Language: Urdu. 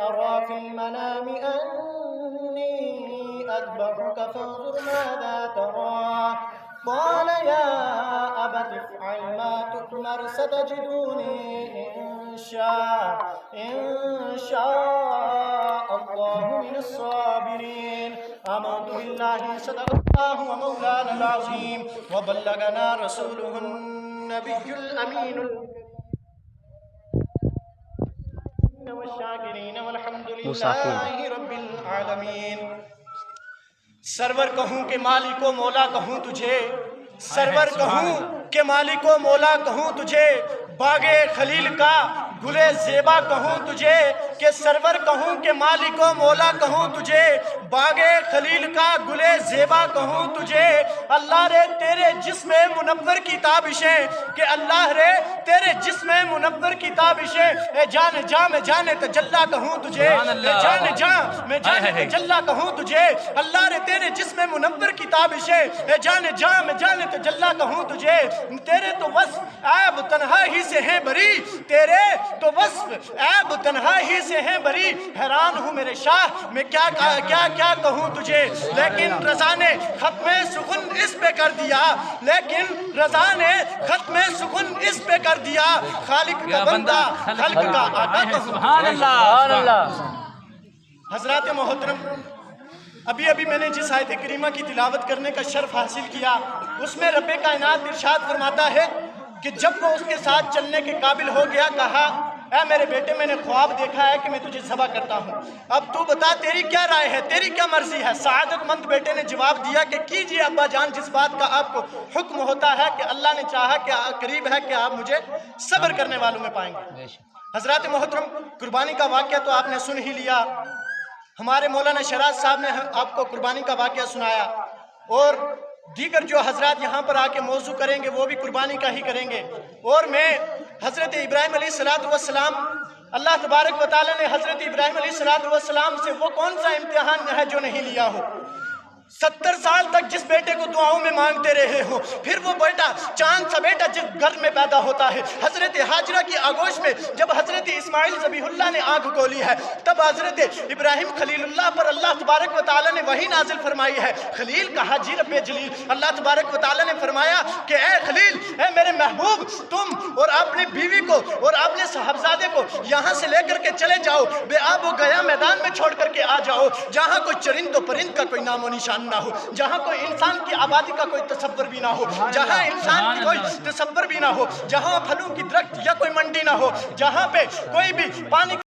أرى في المنام أني أذبحك فانظر ماذا ترى قال يا أبت افعل ما تؤمر ستجدوني إن شاء الله من الصابرين. آمنت بالله صدق الله ومولانا العظيم وبلغنا رسوله النبي الأمين والشاکرین والحمد للہ رب العالمین. سرور کہوں کہ مالک و مولا کہوں تجھے، سرور کہوں کہ مالک و مولا کہوں تجھے، باغ خلیل کا گلے زیبا کہوں تجھے، کہ سرور کہوں کہ مالک و مولا کہوں تجھے، باغ خلیل کا گلے زیبا کہوں تجھے. اللہ رے تیرے جسم منور کی تابشیں، کہ اللہ رے تیرے جسم منور کی تابشیں، اے جان جاں میں جانے تجلی کہوں تجھے، اے جان جاں میں جانے تجلی کہوں تجھے. اللہ رے تیرے جسم منور کی تابشیں، اے جان جاں میں جانے تجلی کہوں تجھے. تیرے تو وصف عیب تنہا ہی سے ہیں بری، تیرے تو وصف عیب تنہا ہی سے ہیں بری. حیران ہوں میرے شاہ میں کیا کہوں تجھے، لیکن رضا نے ختم سخن اس پہ کر دیا، لیکن رضا نے ختم سخن اس پہ کر دیا. خالق کا بندہ خلق کا آقا کہوں. سبحان اللہ. حضرات محترم، ابھی میں نے جس آیت کریمہ کی تلاوت کرنے کا شرف حاصل کیا، اس میں رب کائنات ارشاد فرماتا ہے کہ جب وہ اس کے ساتھ چلنے کے قابل ہو گیا، کہا اے میرے بیٹے میں نے خواب دیکھا ہے کہ میں تجھے ذبح کرتا ہوں، اب تو بتا تیری کیا رائے ہے، تیری کیا مرضی ہے. سعادت مند بیٹے نے جواب دیا کہ کیجئے ابا جان جس بات کا آپ کو حکم ہوتا ہے، کہ اللہ نے چاہا کہ قریب ہے کہ آپ مجھے صبر کرنے والوں میں پائیں گے. حضرات محترم، قربانی کا واقعہ تو آپ نے سن ہی لیا. ہمارے مولانا شراز صاحب نے آپ کو قربانی کا واقعہ سنایا، اور دیگر جو حضرات یہاں پر آ کے موضوع کریں گے وہ بھی قربانی کا ہی کریں گے. اور میں حضرت ابراہیم علیہ السلام، اللہ تبارک و تعالیٰ نے حضرت ابراہیم علیہ السلام سے وہ کون سا امتحان ہے جو نہیں لیا ہو. 70 سال تک جس بیٹے کو دعاؤں میں مانگتے رہے ہو، پھر وہ بیٹا چاند سا بیٹا جس گھر میں پیدا ہوتا ہے. حضرت ہاجرہ کی آغوش میں جب حضرت اسماعیل ذبیح اللہ نے آنکھ کھولی ہے، تب حضرت ابراہیم خلیل اللہ پر اللہ تبارک و تعالیٰ نے وحی نازل فرمائی ہے. خلیل کہا جی رب جلیل. اللہ تبارک و تعالیٰ نے فرمایا کہ اے خلیل، اے میرے محبوب، تم اور اپنی بیوی کو اور اپنے صاحبزادے کو یہاں سے لے کر کے چلے جاؤ، بے آب و گیا میدان میں چھوڑ کر کے آ جاؤ، جہاں کوئی چرند و پرند کا کوئی نام و نشان نہ ہو، جہاں کوئی انسان کی آبادی کا کوئی تصور بھی نہ ہو، جہاں انسان کی کوئی تصور بھی نہ ہو، جہاں پھلوں کی درخت یا کوئی منڈی نہ ہو، جہاں پہ کوئی بھی پانی